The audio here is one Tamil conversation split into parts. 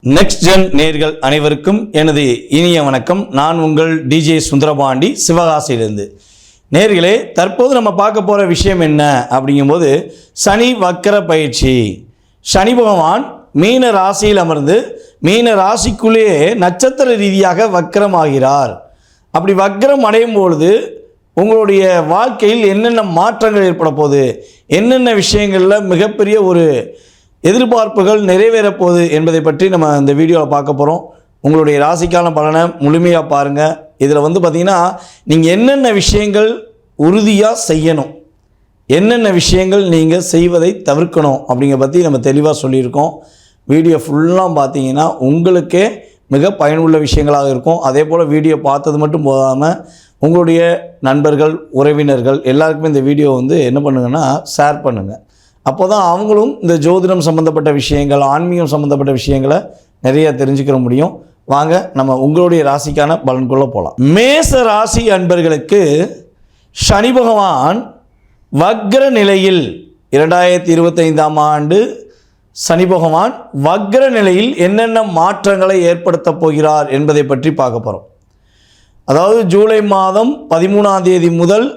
நெக்ஸ்ட் ஜென் நேர்கள் அனைவருக்கும் எனது இனிய வணக்கம். நான் உங்கள் டிஜே சுந்தரபாண்டி சிவகாசியிலிருந்து. நேர்களே, தற்போது நம்ம பார்க்க போகிற விஷயம் என்ன அப்படிங்கும்போது சனி வக்கர பயிற்சி. சனி பகவான் மீன ராசியில் அமர்ந்து மீன ராசிக்குள்ளேயே நட்சத்திர ரீதியாக வக்கரமாகிறார். அப்படி வக்கரம் அடையும் பொழுது உங்களுடைய வாழ்க்கையில் என்னென்ன மாற்றங்கள் ஏற்பட போகுது, என்னென்ன விஷயங்களில் மிகப்பெரிய ஒரு எதிர்பார்ப்புகள் நிறைவேறப் போகுது என்பதை பற்றி நம்ம இந்த வீடியோவில் பார்க்க போகிறோம். உங்களுடைய ராசிக்கான பலனை முழுமையாக பாருங்கள். இதில் பார்த்திங்கன்னா நீங்கள் என்னென்ன விஷயங்கள் உறுதியாக செய்யணும், என்னென்ன விஷயங்கள் நீங்கள் செய்வதை தவிர்க்கணும் அப்படிங்கிற பற்றி நம்ம தெளிவாக சொல்லியிருக்கோம். வீடியோ ஃபுல்லாக பார்த்தீங்கன்னா உங்களுக்கே மிக பயனுள்ள விஷயங்களாக இருக்கும். அதே போல் வீடியோ பார்த்தது மட்டும் போகாமல் உங்களுடைய நண்பர்கள், உறவினர்கள் எல்லாருக்குமே இந்த வீடியோ என்ன பண்ணுங்கன்னா ஷேர் பண்ணுங்கள். அப்போ தான் அவங்களும் இந்த ஜோதிடம் சம்மந்தப்பட்ட விஷயங்கள், ஆன்மீகம் சம்மந்தப்பட்ட விஷயங்களை நிறைய தெரிஞ்சுக்கிற முடியும். வாங்க நம்ம உங்களுடைய ராசிக்கான பலன்குள்ளே போகலாம். மேச ராசி அன்பர்களுக்கு சனி பகவான் வக்ர நிலையில் 2025ஆம் ஆண்டு சனி பகவான் வக்ர நிலையில் என்னென்ன மாற்றங்களை ஏற்படுத்தப் போகிறார் என்பதை பற்றி பார்க்க போகிறோம். அதாவது ஜூலை மாதம் 13ஆம் தேதி முதல்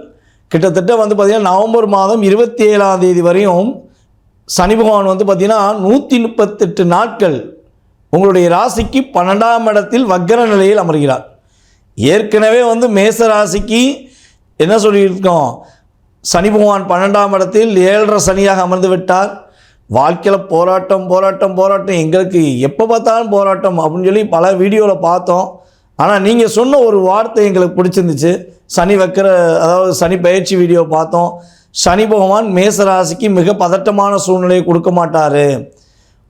கிட்டத்தட்ட பார்த்திங்கன்னா நவம்பர் மாதம் 27ஆம் தேதி வரையும் சனி பகவான் பார்த்திங்கன்னா 138 நாட்கள் உங்களுடைய ராசிக்கு 12ஆம் இடத்தில் வக்ர நிலையில் அமர்கிறார். ஏற்கனவே மேச ராசிக்கு என்ன சொல்லியிருக்கோம், சனி பகவான் 12ஆம் இடத்தில் 7.5 சனியாக அமர்ந்து விட்டார். வாழ்க்கையில் போராட்டம் போராட்டம் போராட்டம், எங்களுக்கு எப்போ பார்த்தாலும் போராட்டம் அப்படின்னு சொல்லி பல வீடியோவில் பார்த்தோம். ஆனால் நீங்கள் சொன்ன ஒரு வார்த்தை எங்களுக்கு பிடிச்சிருந்துச்சு. சனி வக்கர, அதாவது சனி பயிற்சி வீடியோ பார்த்தோம். சனி பகவான் மேசராசிக்கு மிக பதட்டமான சூழ்நிலையை கொடுக்க மாட்டார்,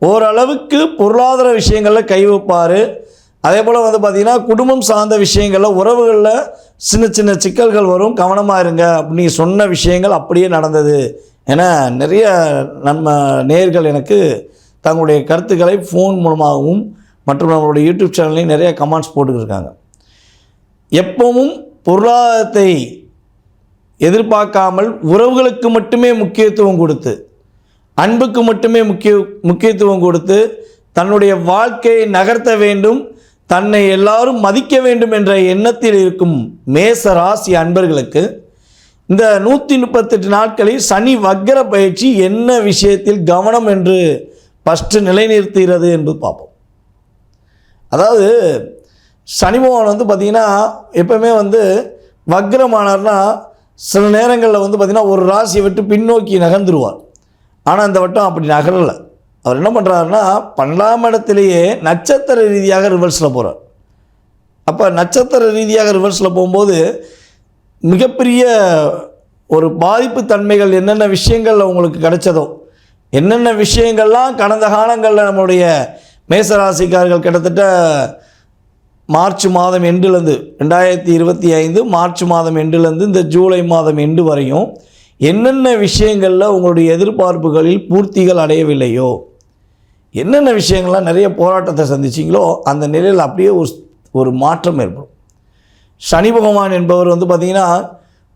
ஓரளவுக்கு பொருளாதார விஷயங்களில் கை வைப்பார். அதே போல் பார்த்திங்கன்னா குடும்பம் சார்ந்த விஷயங்களில், உறவுகளில் சின்ன சின்ன சிக்கல்கள் வரும், கவனமாக இருங்க அப்படின்னு சொன்ன விஷயங்கள் அப்படியே நடந்தது. ஏன்னா நிறைய நம்ம நேயர்கள் எனக்கு தங்களுடைய கருத்துக்களை ஃபோன் மூலமாகவும் மற்றும் நம்மளுடைய யூடியூப் சேனல்லையும் நிறைய கமெண்ட்ஸ் போட்டுக்கிருக்காங்க. எப்பவும் பொருளாதாரத்தை எதிர்பார்க்காமல் உறவுகளுக்கு மட்டுமே முக்கியத்துவம் கொடுத்து, அன்புக்கு மட்டுமே முக்கியத்துவம் கொடுத்து தன்னுடைய வாழ்க்கையை நகர்த்த வேண்டும், தன்னை எல்லாரும் மதிக்க வேண்டும் என்ற எண்ணத்தில் இருக்கும் மேச ராசி அன்பர்களுக்கு இந்த 138 நாட்களில் சனி வக்ர பயிற்சி என்ன விஷயத்தில் கவனம் என்று ஃபஸ்ட்டு நிலைநிறுத்துகிறது என்று பார்ப்போம். அதாவது சனி பகவான் பார்த்திங்கன்னா எப்பவுமே வக்ரமானார்னா சில நேரங்களில் பார்த்திங்கன்னா ஒரு ராசியை விட்டு பின்னோக்கி நகர்ந்துருவார். ஆனால் இந்த வட்டம் அப்படி நகரலை. அவர் என்ன பண்ணுறாருன்னா 12ஆம் இடத்திலேயே நட்சத்திர ரீதியாக ரிவர்ஸில் போகிறார். அப்போ நட்சத்திர ரீதியாக ரிவர்ஸில் போகும்போது மிகப்பெரிய ஒரு பாதிப்பு தன்மைகள் என்னென்ன விஷயங்களில் உங்களுக்கு கிடைச்சதோ, என்னென்ன விஷயங்கள்லாம் கடந்த காலங்களில் நம்மளுடைய மேசராசிக்காரர்கள் கிட்டத்தட்ட மார்ச் மாதம் எண்டுலேருந்து 2025 மார்ச் மாதம் எண்டுலேருந்து இந்த ஜூலை மாதம் எண்டு வரையும் என்னென்ன விஷயங்களில் உங்களுடைய எதிர்பார்ப்புகளில் பூர்த்திகள் அடையவில்லையோ, என்னென்ன விஷயங்கள்லாம் நிறைய போராட்டத்தை சந்திச்சிங்களோ அந்த நிலையில் அப்படியே ஒரு மாற்றம் ஏற்படும். சனி பகவான் என்பவர் பார்த்திங்கன்னா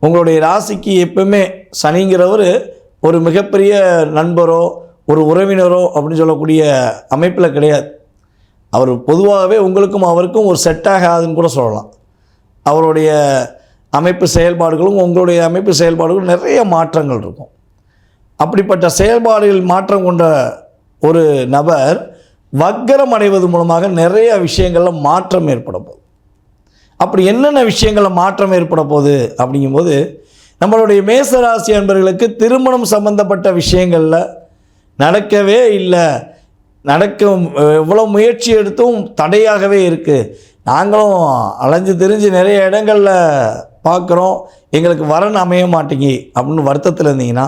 உங்களுடைய ராசிக்கு எப்பவுமே சனிங்கிறவர் ஒரு மிகப்பெரிய நண்பரோ ஒரு உறவினரோ அப்படின்னு சொல்லக்கூடிய அமைப்பில் கிடையாது. அவர் பொதுவாகவே உங்களுக்கும் அவருக்கும் ஒரு செட் ஆகாதுன்னு கூட சொல்லலாம். அவருடைய அமைப்பு செயல்பாடுகளும் உங்களுடைய அமைப்பு செயல்பாடுகளும் நிறைய மாற்றங்கள் இருக்கும். அப்படிப்பட்ட செயல்பாடுகள் மாற்றம் கொண்ட ஒரு நபர் வக்ரம் அடைவது மூலமாக நிறைய விஷயங்களில் மாற்றம் ஏற்பட போகுது. அப்படி என்னென்ன விஷயங்களில் மாற்றம் ஏற்பட போகுது அப்படிங்கும்போது நம்மளுடைய மேசராசி அன்பர்களுக்கு திருமணம் சம்பந்தப்பட்ட விஷயங்களில் நடக்கவே இல்லை, எவ்வளோ முயற்சி எடுத்தும் தடையாகவே இருக்குது, நாங்களும் அலைஞ்சு தெரிஞ்சு நிறைய இடங்களில் பார்க்குறோம், எங்களுக்கு வரன் அமைய மாட்டேங்கி அப்படின்னு வருத்தத்தில் இருந்தீங்கன்னா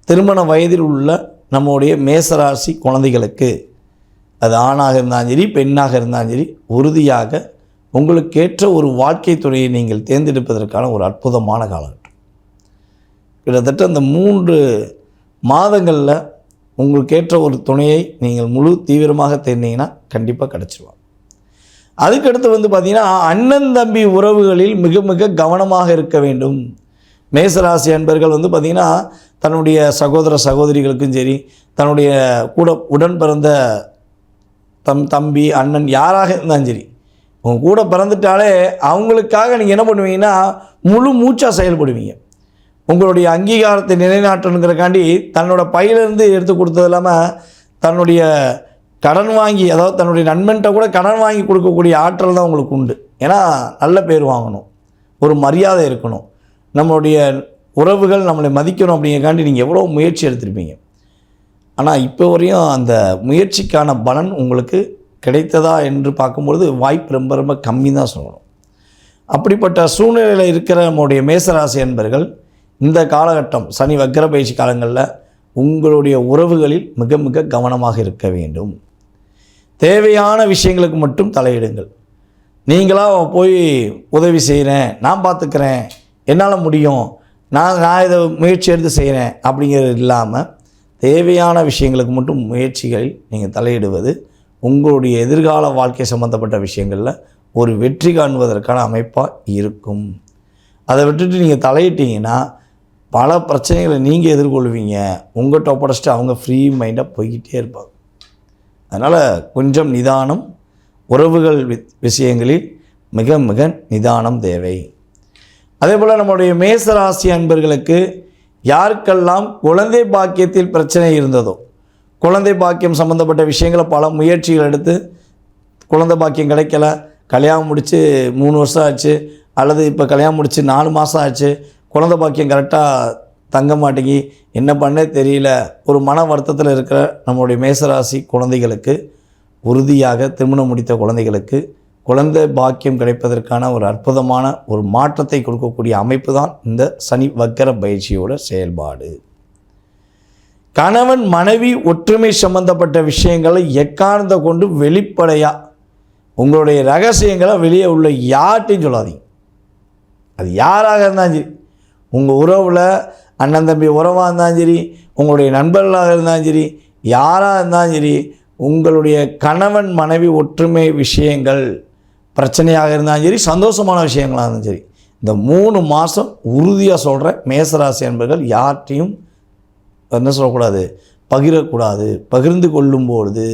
திருமண வயதில் உள்ள நம்முடைய மேசராசி குழந்தைகளுக்கு, அது ஆணாக இருந்தாலும் சரி பெண்ணாக இருந்தாலும் சரி, உறுதியாக உங்களுக்கேற்ற ஒரு வாழ்க்கை துறையை நீங்கள் தேர்ந்தெடுப்பதற்கான ஒரு அற்புதமான காலகட்டம். கிட்டத்தட்ட அந்த 3 மாதங்களில் உங்களுக்கேற்ற ஒரு துணையை நீங்கள் முழு தீவிரமாக தேர்ந்தீங்கன்னா கண்டிப்பாக கிடச்சிருவாங்க. அதுக்கடுத்து பார்த்திங்கன்னா அண்ணன் தம்பி உறவுகளில் மிக மிக கவனமாக இருக்க வேண்டும். மேசராசி அன்பர்கள் பார்த்திங்கன்னா தன்னுடைய சகோதர சகோதரிகளுக்கும் சரி, தன்னுடைய கூட உடன் பிறந்த தம்பி அண்ணன் யாராக இருந்தாலும் சரி, உங்கள் கூட பிறந்துட்டாலே அவங்களுக்காக நீங்கள் என்ன பண்ணுவீங்கன்னா முழு மூச்சாக செயல்படுவீங்க. உங்களுடைய அங்கீகாரத்தை நிலைநாட்டணுங்கிறக்காண்டி தன்னோட பையிலேருந்து எடுத்து கொடுத்தது இல்லாமல் தன்னுடைய கடன் வாங்கி, அதாவது தன்னுடைய நண்பன்கிட்ட கூட கடன் வாங்கி கொடுக்கக்கூடிய ஆற்றல் தான் உங்களுக்கு உண்டு. ஏன்னா நல்ல பேர் வாங்கணும், ஒரு மரியாதை இருக்கணும், நம்மளுடைய உறவுகள் நம்மளை மதிக்கணும் அப்படிங்கிறக்காண்டி நீங்கள் எவ்வளோ முயற்சி எடுத்திருப்பீங்க. ஆனால் இப்போ வரையும் அந்த முயற்சிக்கான பலன் உங்களுக்கு கிடைத்ததா என்று பார்க்கும்பொழுது வாய்ப்பு ரொம்ப ரொம்ப கம்மி தான் சொல்லணும். அப்படிப்பட்ட சூழ்நிலையில் இருக்கிற நம்முடைய மேசராசி என்பர்கள் இந்த காலகட்டம் சனி வக்ர பயிற்சி காலங்களில் உங்களுடைய உறவுகளில் மிக மிக கவனமாக இருக்க வேண்டும். தேவையான விஷயங்களுக்கு மட்டும் தலையிடுங்கள். நீங்களாக போய் உதவி செய்கிறேன், நான் பார்த்துக்கிறேன், என்னால் முடியும், நான் இதை முயற்சி எடுத்து செய்கிறேன் அப்படிங்கிறது இல்லாமல் தேவையான விஷயங்களுக்கு மட்டும் முயற்சிகளில் நீங்கள் தலையிடுவது உங்களுடைய எதிர்கால வாழ்க்கை சம்மந்தப்பட்ட விஷயங்களில் ஒரு வெற்றி காணுவதற்கான அமைப்பாக இருக்கும். அதை விட்டுட்டு நீங்கள் தலையிட்டீங்கன்னா பல பிரச்சனைகளை நீங்கள் எதிர்கொள்வீங்க. உங்கள்கிட்ட ஒப்படைச்சிட்டு அவங்க ஃப்ரீ மைண்டாக போய்கிட்டே இருப்பாங்க. அதனால் கொஞ்சம் நிதானம், உறவுகள் விஷயங்களில் மிக மிக நிதானம் தேவை. அதே போல் நம்முடைய மேசராசி அன்பர்களுக்கு யாருக்கெல்லாம் குழந்தை பாக்கியத்தில் பிரச்சனை இருந்ததோ, குழந்தை பாக்கியம் சம்மந்தப்பட்ட விஷயங்களை பல முயற்சிகள் எடுத்து குழந்தை பாக்கியம் கிடைக்கல, கல்யாணம் முடித்து 3 வருஷம் ஆச்சு, அல்லது இப்போ கல்யாணம் முடித்து 4 மாதம் ஆச்சு, குழந்தை பாக்கியம் கரெக்டாக தங்க மாட்டேங்கி என்ன பண்ணே தெரியல, ஒரு மன வருத்தத்தில் இருக்கிற நம்மளுடைய மேசராசி குழந்தைகளுக்கு, உறுதியாக திருமணம் முடித்த குழந்தைகளுக்கு குழந்தை பாக்கியம் கிடைப்பதற்கான ஒரு அற்புதமான ஒரு மாற்றத்தை கொடுக்கக்கூடிய அமைப்பு தான் இந்த சனி வக்கர பயிற்சியோட செயல்பாடு. கணவன் மனைவி ஒற்றுமை சம்பந்தப்பட்ட விஷயங்களை எக்காரணத்தை கொண்டு வெளிப்படையாக உங்களுடைய ரகசியங்களை வெளியே உள்ள யார்ட்டையும் சொல்லாதீங்க. அது யாராக இருந்தாலும் சரி, உங்கள் உறவில் அண்ணன் தம்பி உறவாக இருந்தாலும் சரி, உங்களுடைய நண்பர்களாக இருந்தாலும் சரி, யாராக இருந்தாலும் சரி, உங்களுடைய கணவன் மனைவி ஒற்றுமை விஷயங்கள் பிரச்சனையாக இருந்தாலும் சரி, சந்தோஷமான விஷயங்களாக இருந்தாலும் சரி, இந்த 3 மாதம் உறுதியாக சொல்கிற மேசராசி என்பர்கள் யார்ட்டையும் என்ன சொல்லக்கூடாது, பகிரக்கூடாது. பகிர்ந்து கொள்ளும்பொழுது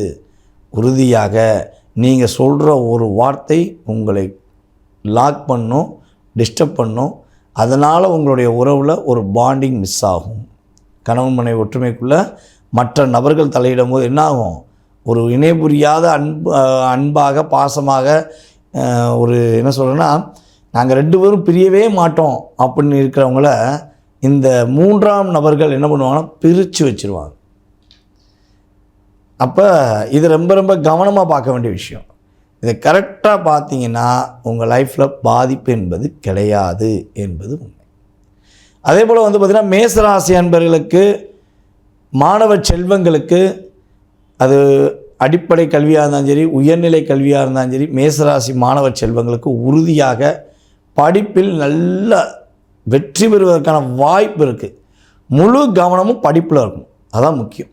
உறுதியாக நீங்கள் சொல்கிற ஒரு வார்த்தை உங்களை லாக் பண்ணும், டிஸ்டர்ப் பண்ணும். அதனால் உங்களுடைய உறவில் ஒரு பாண்டிங் மிஸ் ஆகும். கணவன் மனைவி ஒற்றுமைக்குள்ளே மற்ற நபர்கள் தலையிடும் போது என்ன ஆகும், ஒரு இணை புரியாத அன்பாக பாசமாக ஒரு என்ன சொல்கிறேன்னா, நாங்கள் 2 பேரும் பிரியவே மாட்டோம் அப்படின்னு இருக்கிறவங்கள இந்த 3ஆம் நபர்கள் என்ன பண்ணுவாங்கன்னா பிரித்து வச்சுருவாங்க. அப்போ இது ரொம்ப ரொம்ப கவனமாக பார்க்க வேண்டிய விஷயம். இதை கரெக்டாக பார்த்தீங்கன்னா உங்கள் லைஃப்பில் பாதிப்பு என்பது கிடையாது என்பது உண்மை. அதே போல் பார்த்திங்கன்னா மேசராசி அன்பர்களுக்கு, மாணவ செல்வங்களுக்கு, அது அடிப்படை கல்வியாக இருந்தாலும் சரி, உயர்நிலை கல்வியாக இருந்தாலும் சரி, மேசராசி மாணவ செல்வங்களுக்கு உறுதியாக படிப்பில் நல்ல வெற்றி பெறுவதற்கான வாய்ப்பு இருக்குது. முழு கவனமும் படிப்பில் இருக்கும், அதான் முக்கியம்.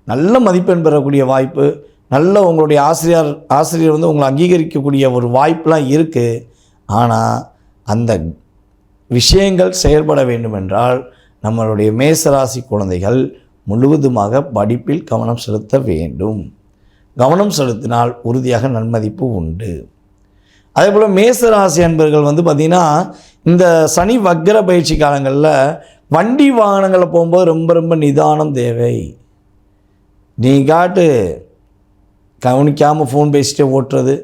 நல்ல மதிப்பெண் பெறக்கூடிய வாய்ப்பு, நல்ல உங்களுடைய ஆசிரியர் உங்களை அங்கீகரிக்கக்கூடிய ஒரு வாய்ப்பெலாம் இருக்குது. ஆனால் அந்த விஷயங்கள் செயல்பட வேண்டுமென்றால் நம்மளுடைய மேசராசி குழந்தைகள் முழுவதுமாக படிப்பில் கவனம் செலுத்த வேண்டும். கவனம் செலுத்தினால் உறுதியாக நன்மதிப்பு உண்டு. அதே போல் மேசராசி அன்பர்கள் பார்த்திங்கன்னா இந்த சனி வக்ர பயிற்சி காலங்களில் வண்டி வாகனங்களில் போகும்போது ரொம்ப ரொம்ப நிதானம் தேவை. நீ கவனிக்காமல் ஃபோன் பேசிட்டே ஓட்டுறது,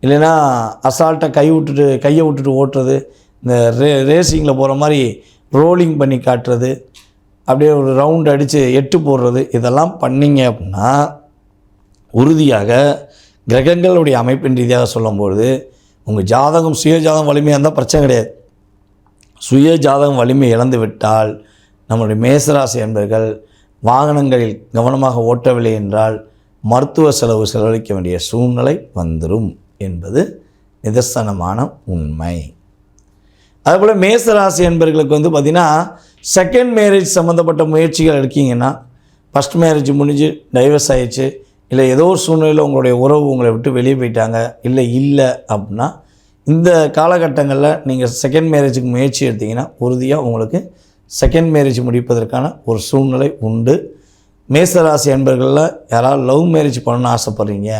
இல்லைன்னா அசால்ட்டாக கையை விட்டுட்டு ஓட்டுறது, இந்த ரேசிங்கில் போகிற மாதிரி ரோலிங் பண்ணி காட்டுறது, அப்படியே ஒரு ரவுண்ட் அடித்து 8 போடுறது, இதெல்லாம் பண்ணிங்க அப்படின்னா உறுதியாக கிரகங்களுடைய அமைப்பின் ரீதியாக சொல்லும்பொழுது உங்கள் ஜாதகம் சுய ஜாதகம் வலிமையாக இருந்தால் பிரச்சனை கிடையாது. சுய ஜாதகம் வலிமை இழந்து விட்டால் நம்முடைய மேசராசி என்பர்கள் வாகனங்களில் கவனமாக ஓட்டவில்லை என்றால் மருத்துவ செலவு செலவழிக்க வேண்டிய சூழ்நிலை வந்துடும் என்பது நிதர்சனமான உண்மை. அதுபோல் மேசராசி என்பர்களுக்கு பார்த்திங்கன்னா செகண்ட் மேரேஜ் சம்மந்தப்பட்ட முயற்சிகள் எடுக்கிங்கன்னா, ஃபஸ்ட் மேரேஜ் முடிஞ்சு டைவர்ஸ் ஆகிடுச்சு, இல்லை ஏதோ ஒரு சூழ்நிலையில் உங்களுடைய உறவு உங்களை விட்டு வெளியே போயிட்டாங்க, இல்லை அப்படின்னா இந்த காலகட்டங்களில் நீங்கள் செகண்ட் மேரேஜுக்கு முயற்சி எடுத்திங்கன்னா உறுதியாக உங்களுக்கு செகண்ட் மேரேஜ் முடிப்பதற்கான ஒரு சூழ்நிலை உண்டு. மேசராசி அன்பர்களில் யாராவது லவ் மேரேஜ் பண்ணணும்னு ஆசைப்பட்றீங்க,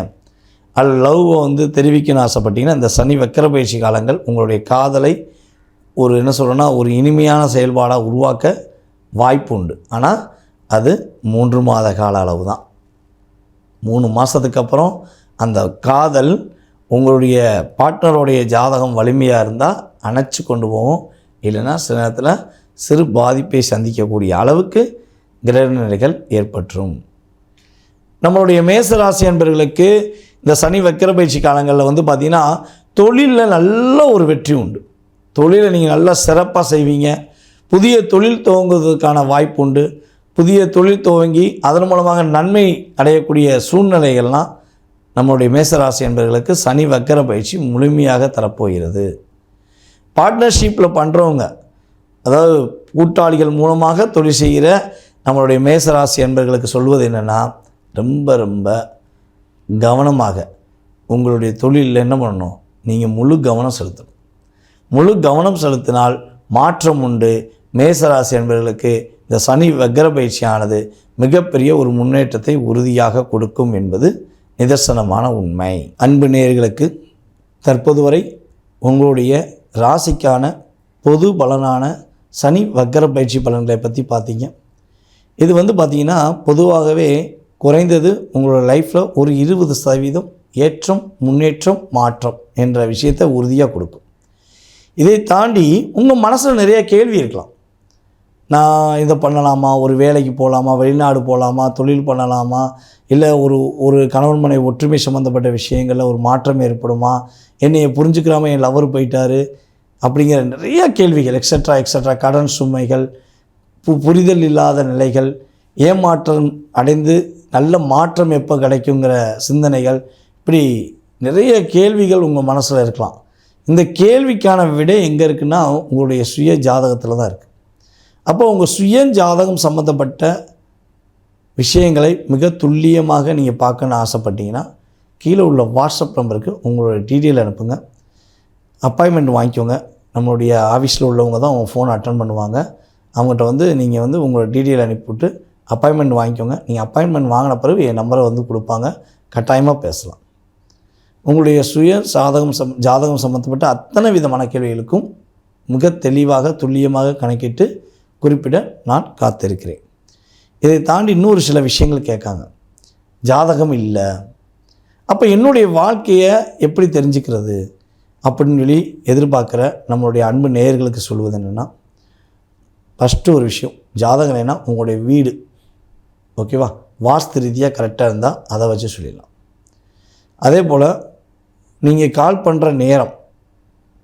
அது லவ்வை வந்து தெரிவிக்கணும்னு ஆசைப்பட்டீங்கன்னா இந்த சனி வக்கர பயிற்சி காலங்கள் உங்களுடைய காதலை ஒரு என்ன சொல்கிறேன்னா ஒரு இனிமையான செயல்பாடாக உருவாக்க வாய்ப்பு உண்டு. ஆனால் அது 3 மாத கால அளவு தான். 3 மாதத்துக்கு அப்புறம் அந்த காதல் உங்களுடைய பார்ட்னருடைய ஜாதகம் வலிமையாக இருந்தால் அணைச்சி கொண்டு போகும். இல்லைன்னா சில நேரத்தில் சிறு பாதிப்பை சந்திக்கக்கூடிய அளவுக்கு கிரக நிலைகள் ஏற்பட்டுரும். நம்மளுடைய மேசராசி அன்பர்களுக்கு இந்த சனி வக்கர பயிற்சி காலங்களில் வந்து பார்த்திங்கன்னா தொழிலில் நல்ல ஒரு வெற்றி உண்டு. தொழிலை நீங்கள் நல்லா சிறப்பாக செய்வீங்க. புதிய தொழில் துவங்குவதற்கான வாய்ப்பு உண்டு. புதிய தொழில் துவங்கி அதன் மூலமாக நன்மை அடையக்கூடிய சூழ்நிலைகள்லாம் நம்மளுடைய மேசராசி என்பவர்களுக்கு சனி வக்கர பயிற்சி முழுமையாக தரப்போகிறது. பார்ட்னர்ஷிப்பில் பண்ணுறவங்க, அதாவது கூட்டாளிகள் மூலமாக தொழில் செய்கிற நம்மளுடைய மேசராசி என்பவர்களுக்கு சொல்வது என்னென்னா, ரொம்ப ரொம்ப கவனமாக உங்களுடைய தொழிலில் என்ன பண்ணணும், நீங்கள் முழு கவனம் செலுத்தணும். முழு கவனம் செலுத்தினால் மாற்றம் உண்டு. மேசராசி என்பவர்களுக்கு இந்த சனி வக்கர பயிற்சியானது மிகப்பெரிய ஒரு முன்னேற்றத்தை உறுதியாக கொடுக்கும் என்பது நிதர்சனமான உண்மை. அன்பு நேயர்களுக்கு தற்போது வரை உங்களுடைய ராசிக்கான பொது பலனான சனி வக்கர பயிற்சி பலன்களை பற்றி பார்த்தீங்க. இது வந்து பார்த்திங்கன்னா பொதுவாகவே குறைந்தது உங்களோட லைஃப்பில் ஒரு 20% ஏற்றம், முன்னேற்றம், மாற்றம் என்ற விஷயத்தை உறுதியாக கொடுக்கும். இதை தாண்டி உங்கள் மனசில் நிறைய கேள்வி இருக்கலாம். நான் இதை பண்ணலாமா, ஒரு வேலைக்கு போகலாமா, வெளிநாடு போகலாமா, தொழில் பண்ணலாமா, இல்லை ஒரு கணவன் மனைவி ஒற்றுமை சம்மந்தப்பட்ட விஷயங்களில் ஒரு மாற்றம் ஏற்படுமா, என்னையை புரிஞ்சுக்கிறாமல் என் லவர் போயிட்டார் அப்படிங்கிற நிறைய கேள்விகள் எக்ஸட்ரா கடன் சுமைகள், புரிதல் இல்லாத நிலைகள், ஏமாற்றம் அடைந்து நல்ல மாற்றம் எப்போ கிடைக்குங்கிற சிந்தனைகள், இப்படி நிறைய கேள்விகள் உங்கள் மனசில் இருக்கலாம். இந்த கேள்விக்கான விடை எங்கே இருக்குன்னா உங்களுடைய சுய ஜாதகத்தில் தான் இருக்குது. அப்போ உங்கள் சுய ஜாதகம் சம்மந்தப்பட்ட விஷயங்களை மிக துல்லியமாக நீங்கள் பார்க்கணுன்னு ஆசைப்பட்டீங்கன்னா கீழே உள்ள வாட்ஸ்அப் நம்பருக்கு உங்களோட டீட்டெயில் அனுப்புங்க. அப்பாயின்மெண்ட் வாங்கிக்கோங்க. நம்மளுடைய ஆஃபீஸில் உள்ளவங்க தான் உங்கள் ஃபோன் அட்டன் பண்ணுவாங்க. அவங்ககிட்ட வந்து நீங்கள் வந்து உங்களோட டீட்டெயில் அனுப்பிவிட்டு அப்பாயின்மெண்ட் வாங்கிக்கோங்க. நீங்கள் அப்பாயின்மெண்ட் வாங்கின பிறகு என் நம்பரை வந்து கொடுப்பாங்க. கட்டாயமாக பேசலாம். உங்களுடைய சுய ஜாதகம் சம்மந்தப்பட்ட அத்தனை விதமான கேள்விகளுக்கும் மிக தெளிவாக துல்லியமாக கணக்கிட்டு குறிப்பிட நான் காத்திருக்கிறேன். இதை தாண்டி இன்னொரு சில விஷயங்கள் கேட்காங்க. ஜாதகம் இல்லை, அப்போ என்னுடைய வாழ்க்கையை எப்படி தெரிஞ்சுக்கிறது அப்படின்னு சொல்லி எதிர்பார்க்குற நம்மளுடைய அன்பு நேயர்களுக்கு சொல்வது என்னென்னா, ஃபஸ்ட்டு ஒரு விஷயம், ஜாதகம் என்ன உங்களுடைய வீடு ஓகேவா, வாஸ்து ரீதியாக கரெக்டாக இருந்தால் அதை வச்சு சொல்லிடலாம். அதே போல் நீங்கள் கால் பண்ணுற நேரம்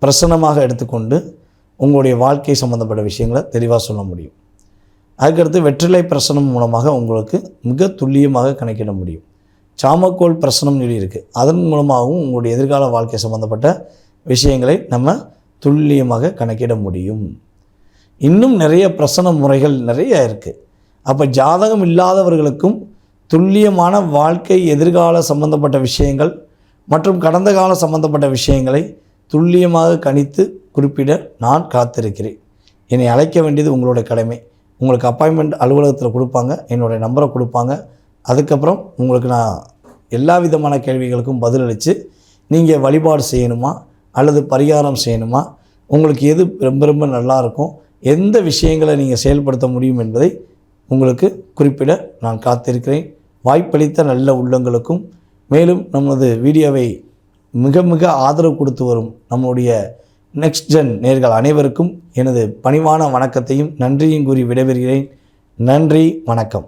பிரசன்னமாக எடுத்துக்கொண்டு உங்களுடைய வாழ்க்கை சம்மந்தப்பட்ட விஷயங்களை தெளிவாக சொல்ல முடியும். அதுக்கடுத்து வெற்றிலை பிரசனம் மூலமாக உங்களுக்கு மிக துல்லியமாக கணக்கிட முடியும். சாமக்கோள் பிரசனம் சொல்லி இருக்குது, அதன் மூலமாகவும் உங்களுடைய எதிர்கால வாழ்க்கை சம்மந்தப்பட்ட விஷயங்களை நம்ம துல்லியமாக கணக்கிட முடியும். இன்னும் நிறைய பிரசன முறைகள் நிறைய இருக்குது. அப்போ ஜாதகம் இல்லாதவர்களுக்கும் துல்லியமான வாழ்க்கை எதிர்கால சம்பந்தப்பட்ட விஷயங்கள் மற்றும் கடந்த கால சம்பந்தப்பட்ட விஷயங்களை துல்லியமாக கணித்து குறிப்பிட நான் காத்திருக்கிறேன். என்னை அழைக்க வேண்டியது உங்களுடைய கடமை. உங்களுக்கு அப்பாயின்மெண்ட் அலுவலகத்தில் கொடுப்பாங்க, என்னுடைய நம்பரை கொடுப்பாங்க. அதுக்கப்புறம் உங்களுக்கு நான் எல்லா விதமான கேள்விகளுக்கும் பதிலளித்து நீங்கள் வழிபாடு செய்யணுமா அல்லது பரிகாரம் செய்யணுமா, உங்களுக்கு எது ரொம்ப ரொம்ப நல்லாயிருக்கும், எந்த விஷயங்களை நீங்கள் செயல்படுத்த முடியும் என்பதை உங்களுக்கு குறிப்பிட நான் காத்திருக்கிறேன். வாய்ப்பளித்த நல்ல உள்ளங்களுக்கும் மேலும் நமது வீடியோவை மிக மிக ஆதரவு கொடுத்து வரும் நம்முடைய நெக்ஸ்ட் ஜென் நேயர்கள் அனைவருக்கும் எனது பணிவான வணக்கத்தையும் நன்றியும் கூறி விடைபெறுகிறேன். நன்றி, வணக்கம்.